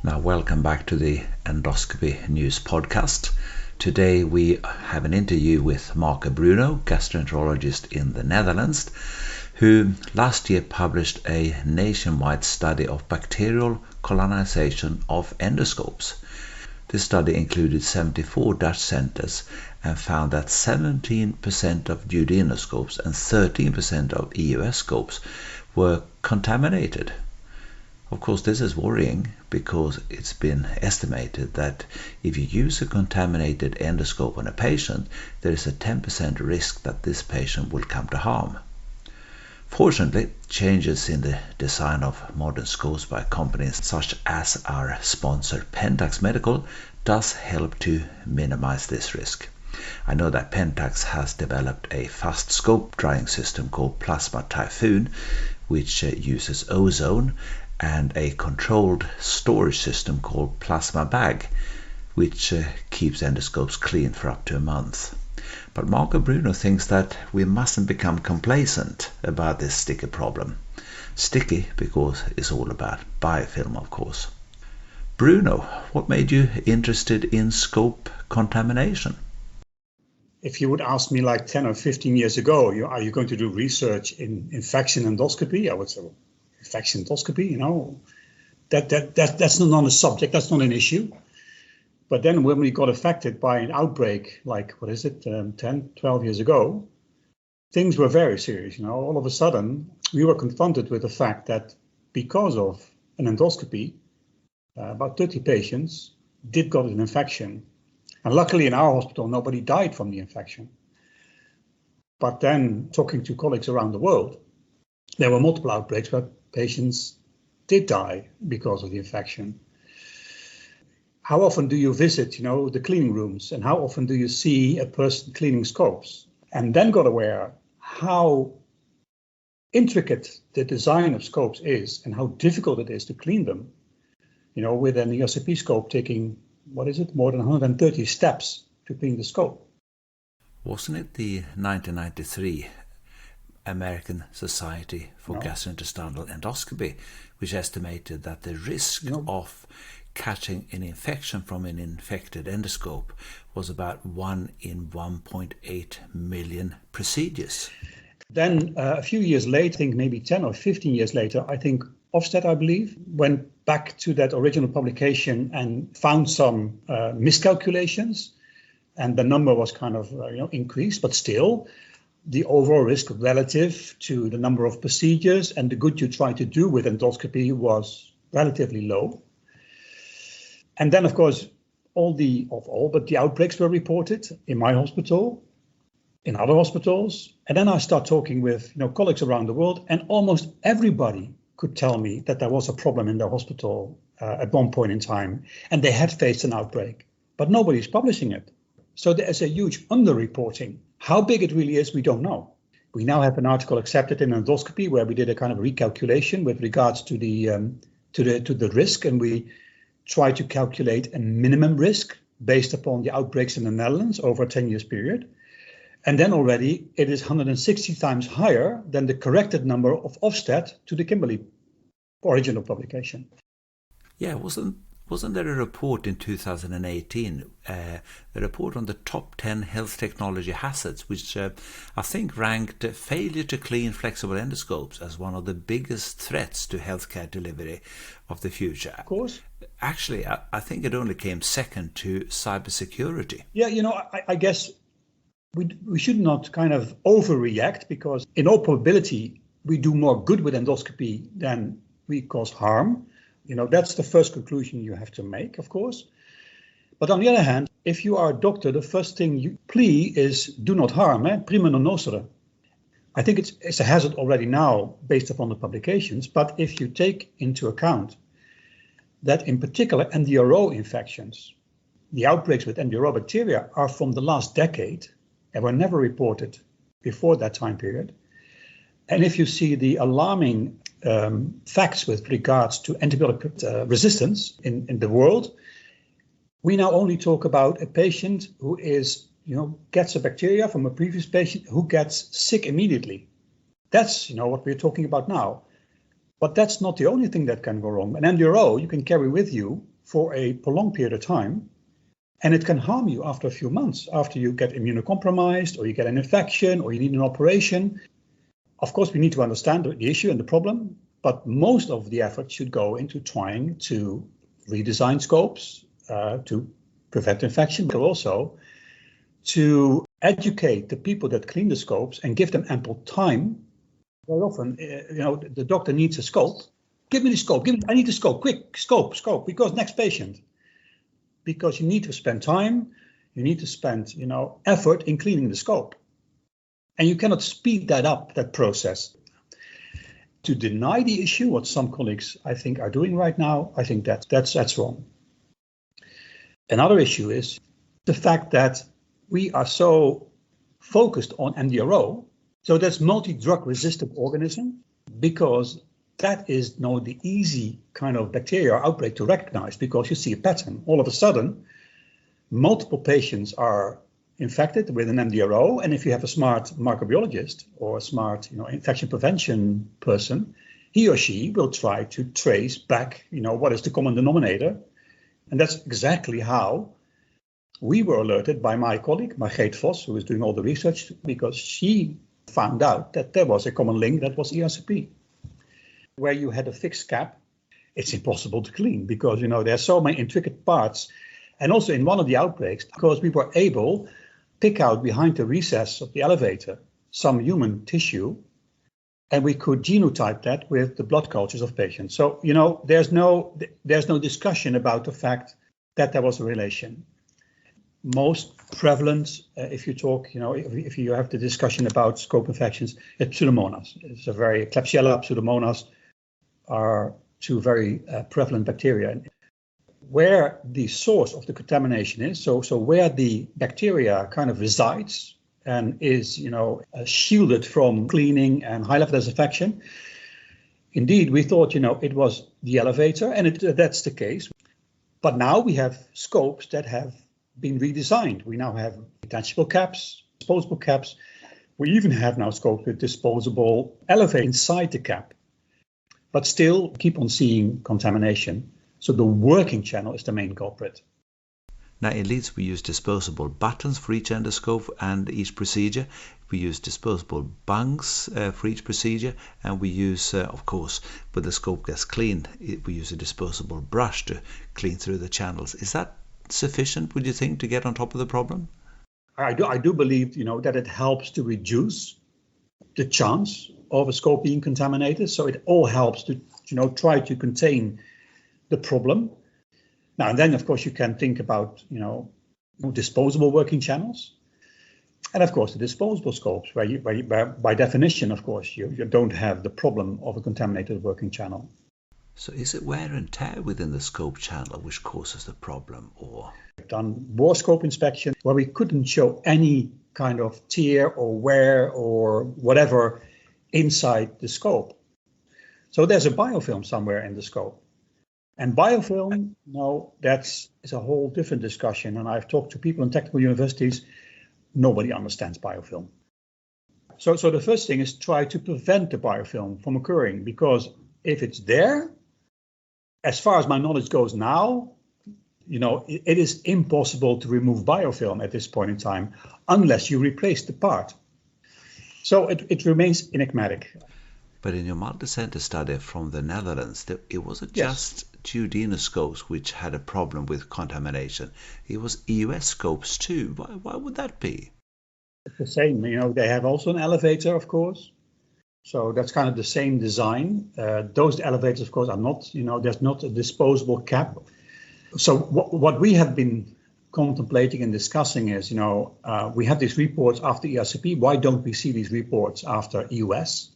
Now, welcome back to the Endoscopy News Podcast. Today we have an interview with Marco Bruno, gastroenterologist in the Netherlands, who last year published a nationwide study of bacterial colonization of endoscopes. This study included 74 Dutch centers and found that 17% of duodenoscopes and 13% of EUS scopes were contaminated. Of course, this is worrying because it's been estimated that if you use a contaminated endoscope on a patient, there is a 10% risk that this patient will come to harm. Fortunately, changes in the design of modern scopes by companies such as our sponsor Pentax Medical does help to minimize this risk. I know that Pentax has developed a fast scope drying system called Plasma Typhoon, which uses ozone, and a controlled storage system called Plasma Bag, which keeps endoscopes clean for up to a month. But Marco Bruno thinks that we mustn't become complacent about this sticky problem. Sticky because it's all about biofilm, of course. Bruno, what made you interested in scope contamination? If you would ask me like 10 or 15 years ago, are you going to do research in infection endoscopy? I would say, well, infection endoscopy, that's not a subject, that's not an issue. But then when we got affected by an outbreak, like, 10, 12 years ago, things were very serious. All of a sudden, we were confronted with the fact that because of an endoscopy, about 30 patients did got an infection. And luckily in our hospital, nobody died from the infection. But then talking to colleagues around the world, there were multiple outbreaks where patients did die because of the infection. How often do you visit, the cleaning rooms, and how often do you see a person cleaning scopes? And then got aware how intricate the design of scopes is and how difficult it is to clean them. With an ESCP scope taking, more than 130 steps to clean the scope. Wasn't it the 1993 American Society for Gastrointestinal Endoscopy, which estimated that the risk of catching an infection from an infected endoscope was about 1 in 1.8 million procedures? Then a few years later, I think maybe 10 or 15 years later, I think Ofsted, I believe, went back to that original publication and found some miscalculations, and the number was kind of increased, but still the overall risk relative to the number of procedures and the good you try to do with endoscopy was relatively low. And then, of course, but the outbreaks were reported in my hospital, in other hospitals. And then I start talking with colleagues around the world, and almost everybody could tell me that there was a problem in their hospital at one point in time, and they had faced an outbreak, but nobody's publishing it. So there is a huge underreporting. How big it really is, we don't know. We now have an article accepted in endoscopy where we did a kind of recalculation with regards to the risk, and we try to calculate a minimum risk based upon the outbreaks in the Netherlands over a 10 years period. And then already it is 160 times higher than the corrected number of Ofsted to the Kimberley original publication. Yeah, wasn't there a report in 2018, a report on the top 10 health technology hazards, which I think ranked failure to clean flexible endoscopes as one of the biggest threats to healthcare delivery of the future? Of course. Actually, I think it only came second to cybersecurity. Yeah, I guess we should not kind of overreact, because in all probability, we do more good with endoscopy than we cause harm. That's the first conclusion you have to make, of course. But on the other hand, if you are a doctor, the first thing you plea is do not harm, prima non nocere. I think it's a hazard already now based upon the publications, but if you take into account that in particular NDRO infections, the outbreaks with NDRO bacteria are from the last decade and were never reported before that time period. And if you see the alarming facts with regards to antibiotic resistance in the world, we now only talk about a patient who gets a bacteria from a previous patient who gets sick immediately. That's, what we're talking about now. But that's not the only thing that can go wrong. An NDRO you can carry with you for a prolonged period of time, and it can harm you after a few months, after you get immunocompromised or you get an infection or you need an operation. Of course, we need to understand the issue and the problem, but most of the effort should go into trying to redesign scopes to prevent infection, but also to educate the people that clean the scopes and give them ample time. Very often, the doctor needs a scope. Give me the scope. I need the scope. Quick, scope. Because next patient. Because you need to spend time. You need to spend, effort in cleaning the scope. And you cannot speed that up, that process. To deny the issue, what some colleagues, I think, are doing right now, I think that's wrong. Another issue is the fact that we are so focused on MDRO, so that's multi-drug resistant organism, because that is the easy kind of bacteria outbreak to recognize, because you see a pattern. All of a sudden, multiple patients are infected with an MDRO, and if you have a smart microbiologist or a smart infection prevention person, he or she will try to trace back what is the common denominator. And that's exactly how we were alerted by my colleague, Margreet Vos, who is doing all the research, because she found out that there was a common link that was ERCP. Where you had a fixed cap, it's impossible to clean because there are so many intricate parts. And also in one of the outbreaks, because we were able pick out behind the recess of the elevator some human tissue, and we could genotype that with the blood cultures of patients. So there's no discussion about the fact that there was a relation. Most prevalent, if you talk, if you have the discussion about scope infections, it's Pseudomonas. It's a very Klebsiella, Pseudomonas are two very prevalent bacteria. Where the source of the contamination is, so where the bacteria kind of resides and is, shielded from cleaning and high-level disinfection. Indeed, we thought, it was the elevator, and that's the case. But now we have scopes that have been redesigned. We now have detachable caps, disposable caps. We even have now scopes with disposable elevator inside the cap, but still keep on seeing contamination. So the working channel is the main culprit. Now in Leeds we use disposable buttons for each endoscope and each procedure. We use disposable bungs for each procedure, and we use, of course, when the scope gets cleaned, we use a disposable brush to clean through the channels. Is that sufficient, would you think, to get on top of the problem? I do believe, that it helps to reduce the chance of a scope being contaminated. So it all helps to, try to contain the problem. Now, and then, of course, you can think about, disposable working channels. And, of course, the disposable scopes, where by definition, of course, you don't have the problem of a contaminated working channel. So is it wear and tear within the scope channel which causes the problem, or? We've done more scope inspection where we couldn't show any kind of tear or wear or whatever inside the scope. So there's a biofilm somewhere in the scope. And biofilm, that's a whole different discussion. And I've talked to people in technical universities, nobody understands biofilm. So the first thing is try to prevent the biofilm from occurring, because if it's there, as far as my knowledge goes now, it is impossible to remove biofilm at this point in time unless you replace the part. So it remains enigmatic. But in your multi-center study from the Netherlands, it wasn't just duodenoscopes which had a problem with contamination. It was EUS scopes too. Why would that be? It's the same. They have also an elevator, of course. So that's kind of the same design. Those elevators, of course, are not, there's not a disposable cap. So what we have been contemplating and discussing is, we have these reports after ERCP. Why don't we see these reports after EUS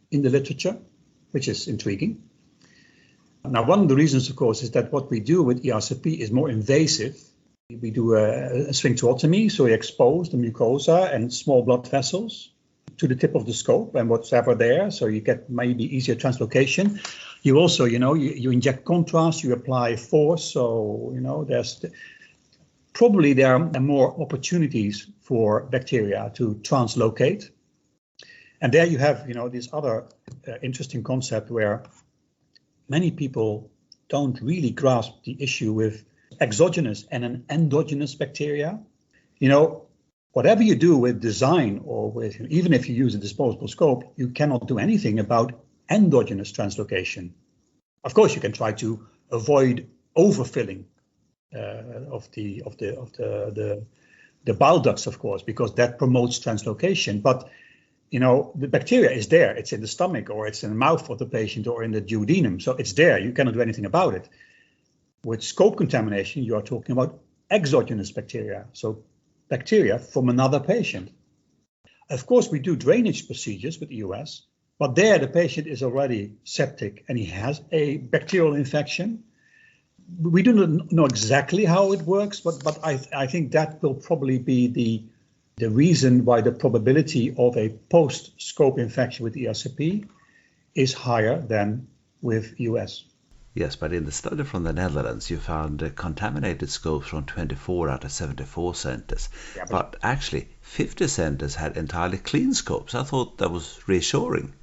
in the literature, which is intriguing. Now, one of the reasons, of course, is that what we do with ERCP is more invasive. We do a sphincterotomy, so we expose the mucosa and small blood vessels to the tip of the scope and whatever there, so you get maybe easier translocation. You also, you inject contrast, you apply force, so, there are more opportunities for bacteria to translocate. And there you have, this other interesting concept where many people don't really grasp the issue with exogenous and an endogenous bacteria. Whatever you do with design or with, even if you use a disposable scope, you cannot do anything about endogenous translocation. Of course, you can try to avoid overfilling of the bile ducts, of course, because that promotes translocation. But the bacteria is there. It's in the stomach, or it's in the mouth of the patient, or in the duodenum. So it's there. You cannot do anything about it. With scope contamination, you are talking about exogenous bacteria. So bacteria from another patient. Of course, we do drainage procedures with EUS, but there the patient is already septic and he has a bacterial infection. We do not know exactly how it works, but I think that will probably be the reason why the probability of a post-scope infection with ERCP is higher than with EUS. Yes, but in the study from the Netherlands, you found contaminated scopes from 24 out of 74 centers. Yeah, but actually, 50 centers had entirely clean scopes. I thought that was reassuring.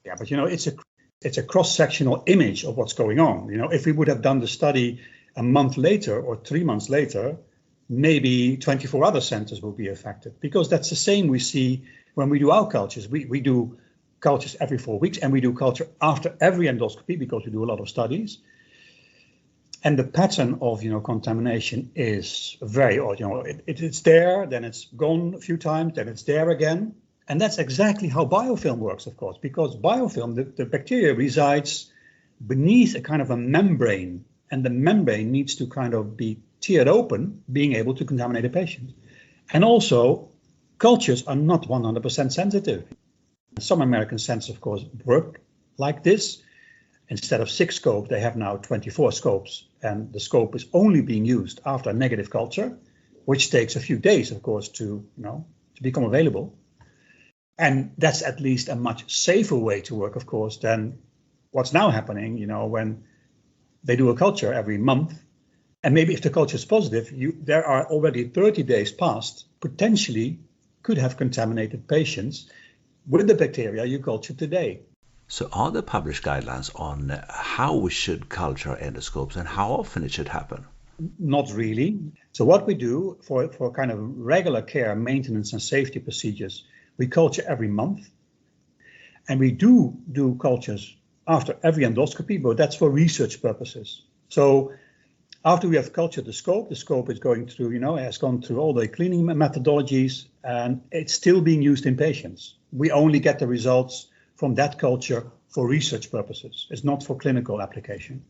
Yeah, but it's a cross-sectional image of what's going on. If we would have done the study a month later or 3 months later, maybe 24 other centers will be affected, because that's the same we see when we do our cultures. We do cultures every 4 weeks, and we do culture after every endoscopy because we do a lot of studies. And the pattern of contamination is very odd. It's there, then it's gone a few times, then it's there again. And that's exactly how biofilm works, of course, because biofilm, the bacteria resides beneath a kind of a membrane, and the membrane needs to kind of be teared open, being able to contaminate a patient. And also, cultures are not 100% sensitive. Some American centers, of course, work like this. Instead of 6 scopes, they have now 24 scopes, and the scope is only being used after a negative culture, which takes a few days, of course, to become available. And that's at least a much safer way to work, of course, than what's now happening, when they do a culture every month. And maybe if the culture is positive, there are already 30 days past, potentially could have contaminated patients with the bacteria you culture today. So are there published guidelines on how we should culture endoscopes and how often it should happen? Not really. So what we do for kind of regular care, maintenance and safety procedures, we culture every month. And we do cultures after every endoscopy, but that's for research purposes. So after we have cultured the scope is going through, has gone through all the cleaning methodologies, and it's still being used in patients. We only get the results from that culture for research purposes. It's not for clinical application.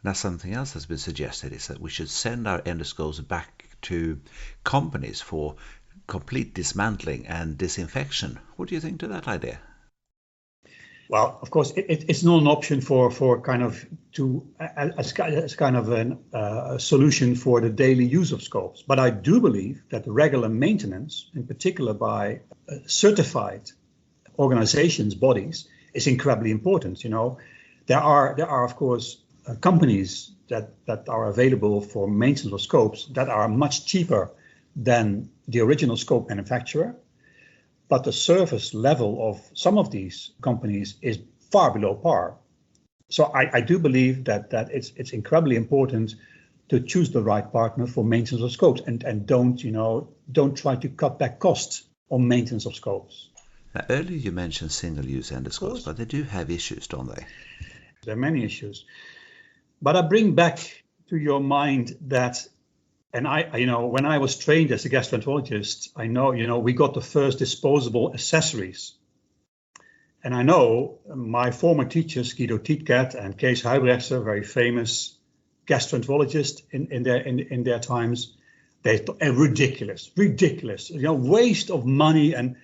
Now, something else has been suggested is that we should send our endoscopes back to companies for complete dismantling and disinfection. What do you think to that idea? Well, of course, it's not an option for kind of as kind of a solution for the daily use of scopes. But I do believe that the regular maintenance, in particular by certified organizations, bodies, is incredibly important. There are of course companies that are available for maintenance of scopes that are much cheaper than the original scope manufacturer. But the service level of some of these companies is far below par. So I do believe that it's incredibly important to choose the right partner for maintenance of scopes, and don't try to cut back costs on maintenance of scopes. Now, earlier you mentioned single-use endoscopes, but they do have issues, don't they? There are many issues. But I bring back to your mind that, and when I was trained as a gastroenterologist, I know, we got the first disposable accessories. And I know my former teachers, Guido Tietgat and Kees Huibrechtser, very famous gastroenterologists in their times, they thought ridiculous, waste of money. And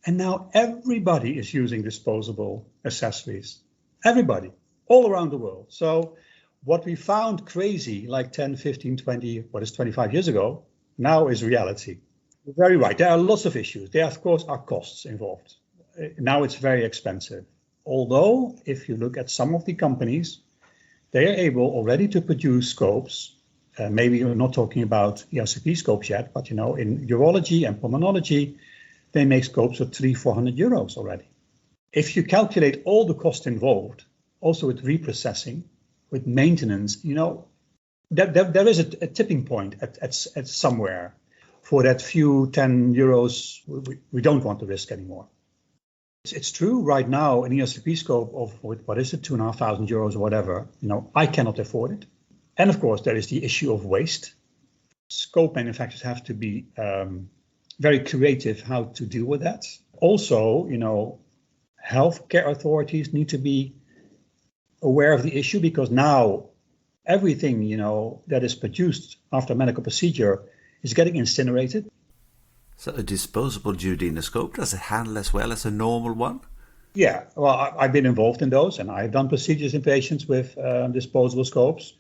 now everybody is using disposable accessories. Everybody, all around the world. So what we found crazy like 10, 15, 20, 25 years ago, now is reality. You're very right. There are lots of issues. There, of course, are costs involved. Now it's very expensive. Although, if you look at some of the companies, they are able already to produce scopes. Maybe we're not talking about ERCP scopes yet, but in urology and pulmonology, they make scopes for 300-400 euros already. If you calculate all the costs involved, also with reprocessing, with maintenance, there is a tipping point at somewhere. For that few 10 euros, we don't want the risk anymore. It's true right now, an ERCP scope of, what is it, 2,500 euros or whatever, I cannot afford it. And of course, there is the issue of waste. Scope manufacturers have to be very creative how to deal with that. Also, healthcare authorities need to be aware of the issue, because now everything, that is produced after a medical procedure is getting incinerated. So a disposable duodenoscope, does it handle as well as a normal one? Yeah, well, I've been involved in those, and I've done procedures in patients with disposable scopes.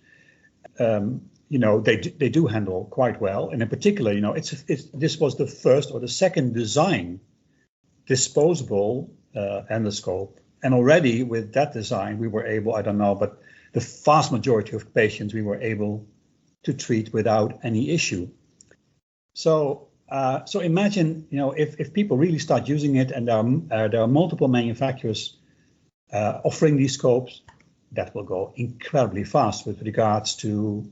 They do handle quite well, and in particular, this was the first or the second design disposable endoscope, and already with that design, we were able, I don't know, but the vast majority of patients we were able to treat without any issue. So imagine, if people really start using it, and there are multiple manufacturers offering these scopes, that will go incredibly fast with regards to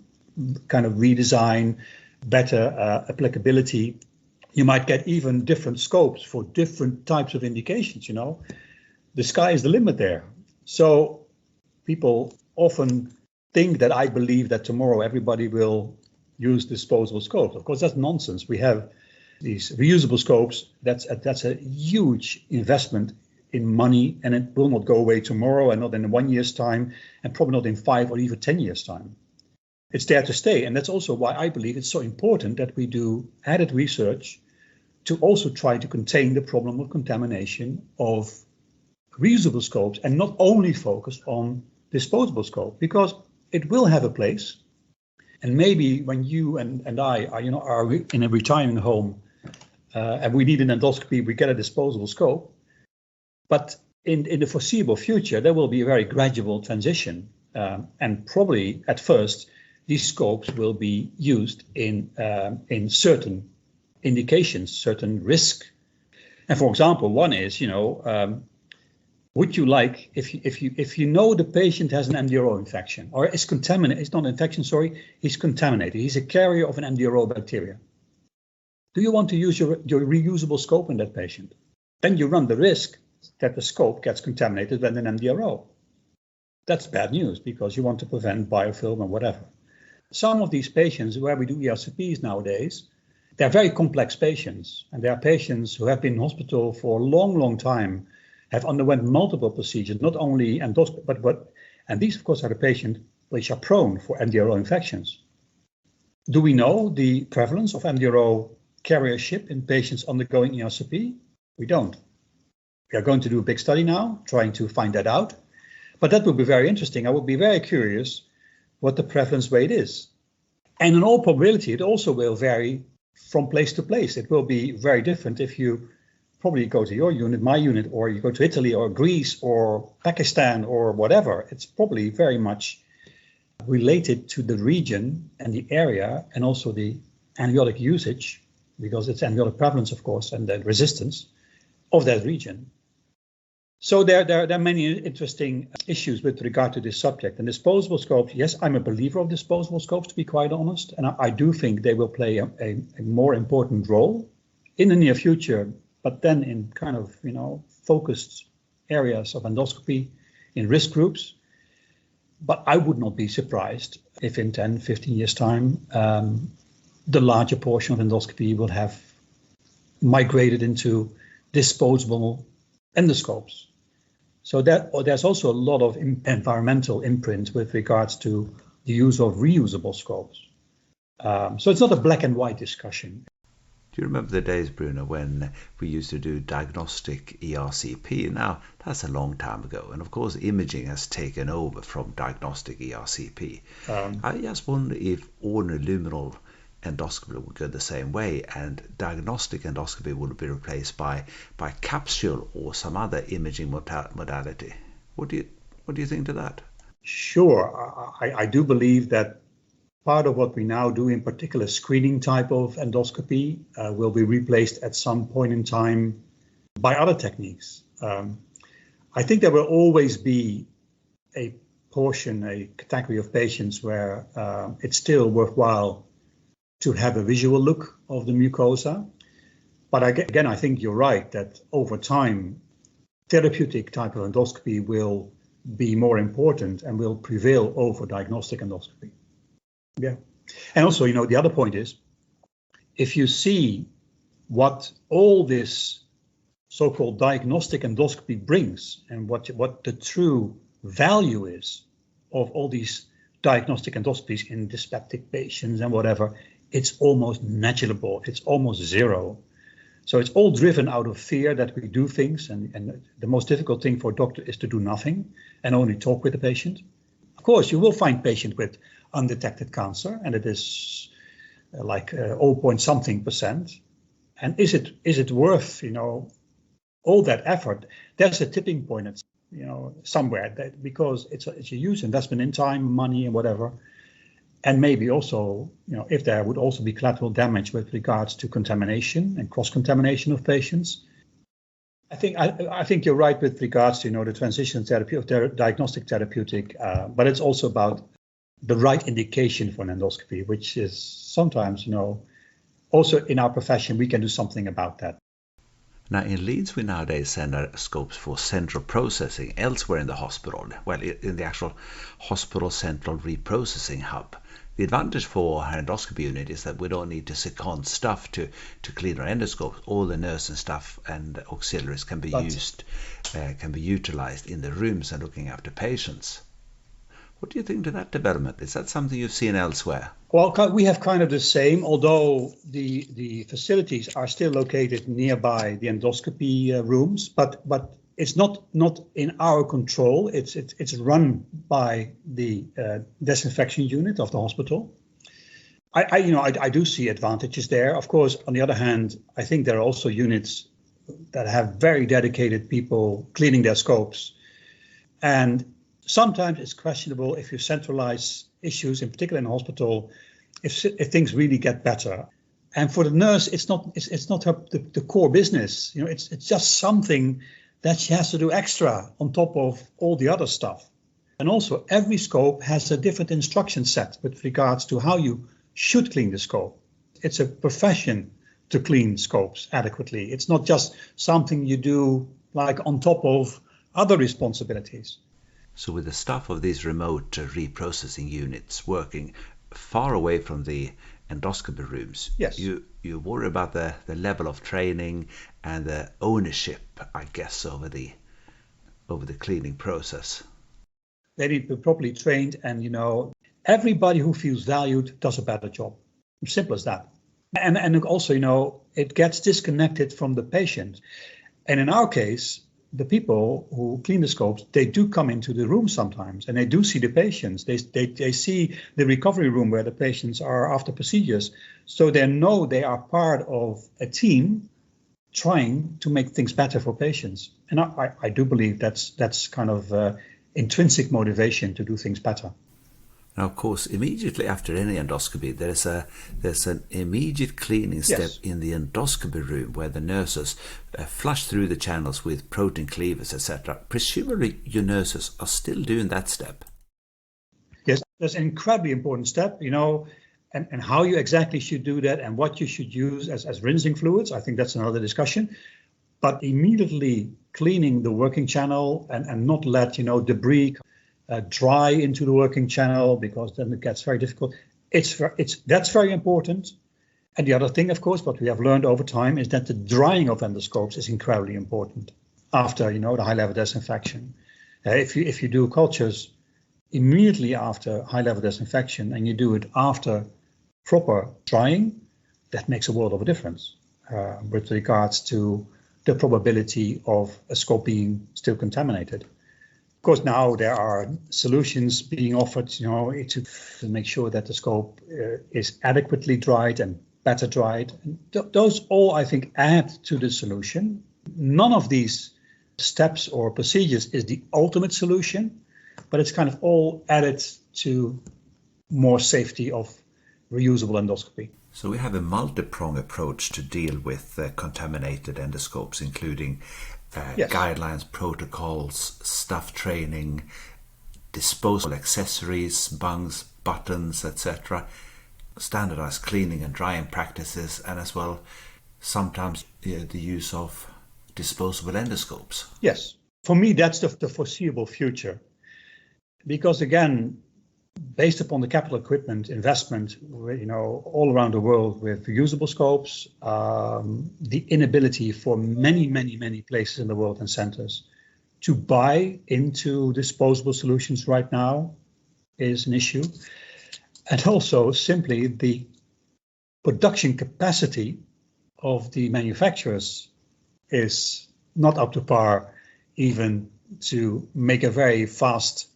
kind of redesign, better applicability. You might get even different scopes for different types of indications. The sky is the limit there. So people often think that I believe that tomorrow everybody will use disposable scopes. Of course, that's nonsense. We have these reusable scopes. That's a huge investment in money, and it will not go away tomorrow, and not in 1 year's time, and probably not in 5 or even 10 years' time. It's there to stay, and that's also why I believe it's so important that we do added research to also try to contain the problem of contamination of reusable scopes, and not only focus on disposable scope, because it will have a place. And maybe when you and I are in a retiring home and we need an endoscopy, we get a disposable scope. But in the foreseeable future, there will be a very gradual transition. And probably at first, these scopes will be used in certain indications, certain risk. And for example, one is, would you like, if you know the patient has an MDRO infection, or is contaminated, it's not infection, sorry, he's contaminated, he's a carrier of an MDRO bacteria. Do you want to use your reusable scope in that patient? Then you run the risk that the scope gets contaminated with an MDRO. That's bad news, because you want to prevent biofilm and whatever. Some of these patients where we do ERCPs nowadays, they're very complex patients, and they are patients who have been in hospital for a long, long time, have underwent multiple procedures, not only endoscopy, and these, of course, are the patients which are prone for MDRO infections. Do we know the prevalence of MDRO carriership in patients undergoing ERCP? We don't. We are going to do a big study now, trying to find that out. But that would be very interesting. I would be very curious what the prevalence rate is. And in all probability, it also will vary from place to place. It will be very different if you probably go to your unit, my unit, or you go to Italy or Greece or Pakistan or whatever. It's probably very much related to the region and the area, and also the antibiotic usage, because it's antibiotic prevalence, of course, and the resistance of that region. So there are many interesting issues with regard to this subject. And disposable scopes, yes, I'm a believer of disposable scopes, to be quite honest. And I do think they will play a more important role in the near future, but then in kind of, focused areas of endoscopy in risk groups. But I would not be surprised if in 10, 15 years' time, the larger portion of endoscopy will have migrated into disposable endoscopes. So there's also a lot of environmental imprint with regards to the use of reusable scopes. So it's not a black and white discussion. Do you remember the days, Bruno, when we used to do diagnostic ERCP? Now, that's a long time ago. And of course, imaging has taken over from diagnostic ERCP. I just wonder if ordinary luminal endoscopy would go the same way, and diagnostic endoscopy would be replaced by capsule or some other imaging modality. What do you think to that? Sure. I do believe that part of what we now do, in particular screening type of endoscopy, will be replaced at some point in time by other techniques. I think there will always be a portion, a category of patients where it's still worthwhile to have a visual look of the mucosa. But again, I think you're right that over time, therapeutic type of endoscopy will be more important and will prevail over diagnostic endoscopy. Yeah. And also, the other point is, if you see what all this so-called diagnostic endoscopy brings and what the true value is of all these diagnostic endoscopies in dyspeptic patients and whatever, it's almost negligible. It's almost zero. So it's all driven out of fear that we do things, and the most difficult thing for a doctor is to do nothing and only talk with the patient. Of course, you will find patients with undetected cancer, and it is like 0 point something percent. And is it worth all that effort? There's a tipping point at somewhere because it's a huge investment in time, money, and whatever. And maybe also, if there would also be collateral damage with regards to contamination and cross-contamination of patients. I think you're right with regards to the transition therapy of diagnostic therapeutic, but it's also about the right indication for an endoscopy, which is sometimes, also in our profession, we can do something about that. Now, in Leeds, we nowadays send our scopes for central processing elsewhere in the hospital, well, in the actual hospital central reprocessing hub. The advantage for our endoscopy unit is that we don't need to second stuff to clean our endoscopes. All the nursing stuff and auxiliaries can be utilized in the rooms and looking after patients. What do you think to that development? Is that something you've seen elsewhere? Well, we have kind of the same, although the facilities are still located nearby the endoscopy rooms, but it's not in our control. It's run by the disinfection unit of the hospital. I do see advantages there. Of course, on the other hand, I think there are also units that have very dedicated people cleaning their scopes, and sometimes it's questionable if you centralize issues, in particular in a hospital, if things really get better. And for the nurse, it's not the core business. It's just something that she has to do extra on top of all the other stuff. And also, every scope has a different instruction set with regards to how you should clean the scope. It's a profession to clean scopes adequately. It's not just something you do like on top of other responsibilities. So with the staff of these remote reprocessing units working far away from the endoscopy rooms, yes, you worry about the level of training and the ownership, I guess, over the cleaning process. They need to be properly trained, and everybody who feels valued does a better job. Simple as that. And also, it gets disconnected from the patient. And in our case, the people who clean the scopes, they do come into the room sometimes, and they do see the patients. They see the recovery room where the patients are after procedures. So they know they are part of a team trying to make things better for patients. And I do believe that's kind of intrinsic motivation to do things better. Now, of course, immediately after any endoscopy, there's an immediate cleaning step Yes. in the endoscopy room where the nurses flush through the channels with protein cleavers, etc. Presumably, your nurses are still doing that step. Yes, that's an incredibly important step, and how you exactly should do that and what you should use as rinsing fluids. I think that's another discussion. But immediately cleaning the working channel and not let, debris dry into the working channel, because then it gets very difficult. That's very important. And the other thing, of course, what we have learned over time is that the drying of endoscopes is incredibly important after, the high-level disinfection. If you do cultures immediately after high-level disinfection and you do it after proper drying, that makes a world of a difference with regards to the probability of a scope being still contaminated. Of course, now there are solutions being offered, to make sure that the scope is adequately dried and better dried. And those all, I think, add to the solution. None of these steps or procedures is the ultimate solution, but it's kind of all added to more safety of reusable endoscopy. So we have a multiprong approach to deal with contaminated endoscopes, including Yes. guidelines, protocols, staff training, disposable accessories, bungs, buttons, etc., standardized cleaning and drying practices, and as well sometimes the use of disposable endoscopes. Yes, for me that's the foreseeable future, because again, based upon the capital equipment investment, all around the world with reusable scopes, the inability for many places in the world and centers to buy into disposable solutions right now is an issue. And also simply the production capacity of the manufacturers is not up to par even to make a very fast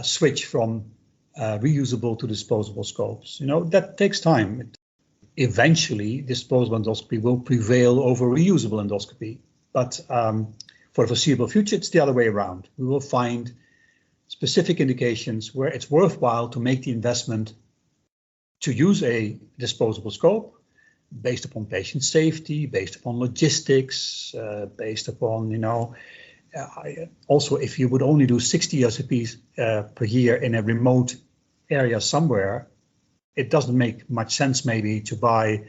switch from reusable to disposable scopes. That takes time. Eventually, disposable endoscopy will prevail over reusable endoscopy. But for the foreseeable future, it's the other way around. We will find specific indications where it's worthwhile to make the investment to use a disposable scope based upon patient safety, based upon logistics, based upon, also if you would only do 60 ERCPs per year in a remote area somewhere, it doesn't make much sense maybe to buy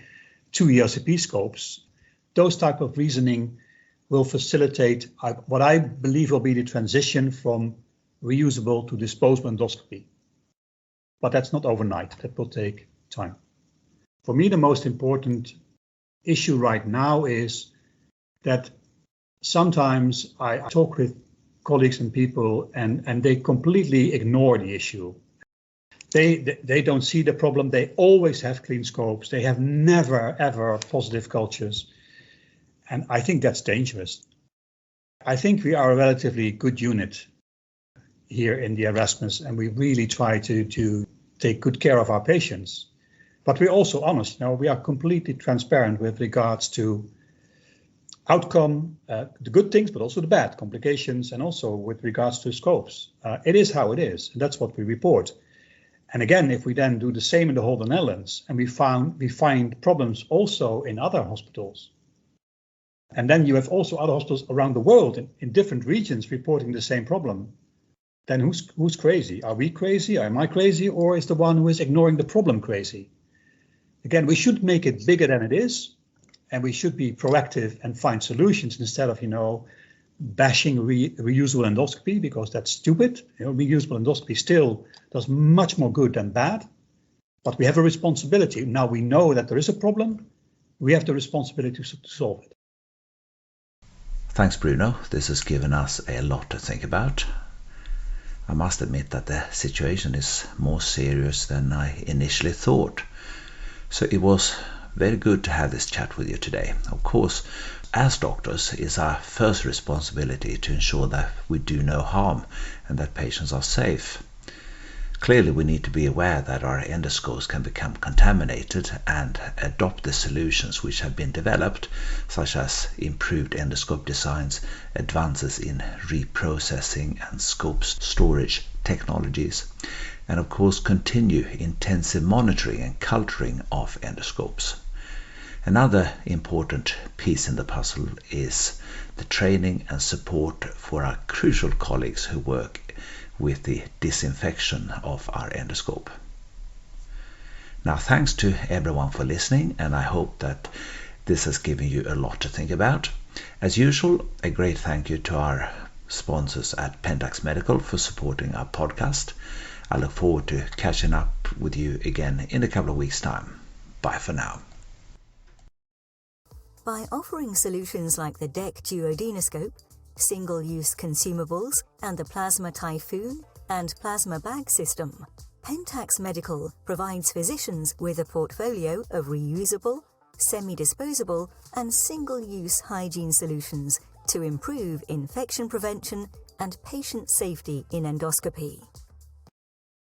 2 ERCP scopes. Those type of reasoning will facilitate what I believe will be the transition from reusable to disposable endoscopy. But that's not overnight. That will take time. For me, the most important issue right now is that sometimes I talk with colleagues and people and they completely ignore the issue. They don't see the problem. They always have clean scopes. They have never, ever positive cultures. And I think that's dangerous. I think we are a relatively good unit here in the Erasmus, and we really try to take good care of our patients. But we're also honest. We are completely transparent with regards to outcome, the good things, but also the bad complications, and also with regards to scopes. It is how it is, and that's what we report. And again, if we then do the same in the whole of the Netherlands, and we find problems also in other hospitals, and then you have also other hospitals around the world in different regions reporting the same problem, then who's crazy? Are we crazy? Am I crazy? Or is the one who is ignoring the problem crazy? Again, we should make it bigger than it is, and we should be proactive and find solutions instead of, bashing reusable endoscopy, because that's stupid. Reusable endoscopy still does much more good than bad, but we have a responsibility. Now we know that there is a problem. We have the responsibility to solve it. Thanks, Bruno. This has given us a lot to think about. I must admit that the situation is more serious than I initially thought. So it was very good to have this chat with you today. Of course, as doctors, it's our first responsibility to ensure that we do no harm and that patients are safe. Clearly, we need to be aware that our endoscopes can become contaminated and adopt the solutions which have been developed, such as improved endoscope designs, advances in reprocessing and scope storage technologies, and of course continue intensive monitoring and culturing of endoscopes. Another important piece in the puzzle is the training and support for our crucial colleagues who work with the disinfection of our endoscope. Now, thanks to everyone for listening, and I hope that this has given you a lot to think about. As usual, a great thank you to our sponsors at Pentax Medical for supporting our podcast. I look forward to catching up with you again in a couple of weeks' time. Bye for now. By offering solutions like the DEC duodenoscope, single-use consumables, and the Plasma Typhoon and Plasma Bag system, Pentax Medical provides physicians with a portfolio of reusable, semi-disposable, and single-use hygiene solutions to improve infection prevention and patient safety in endoscopy.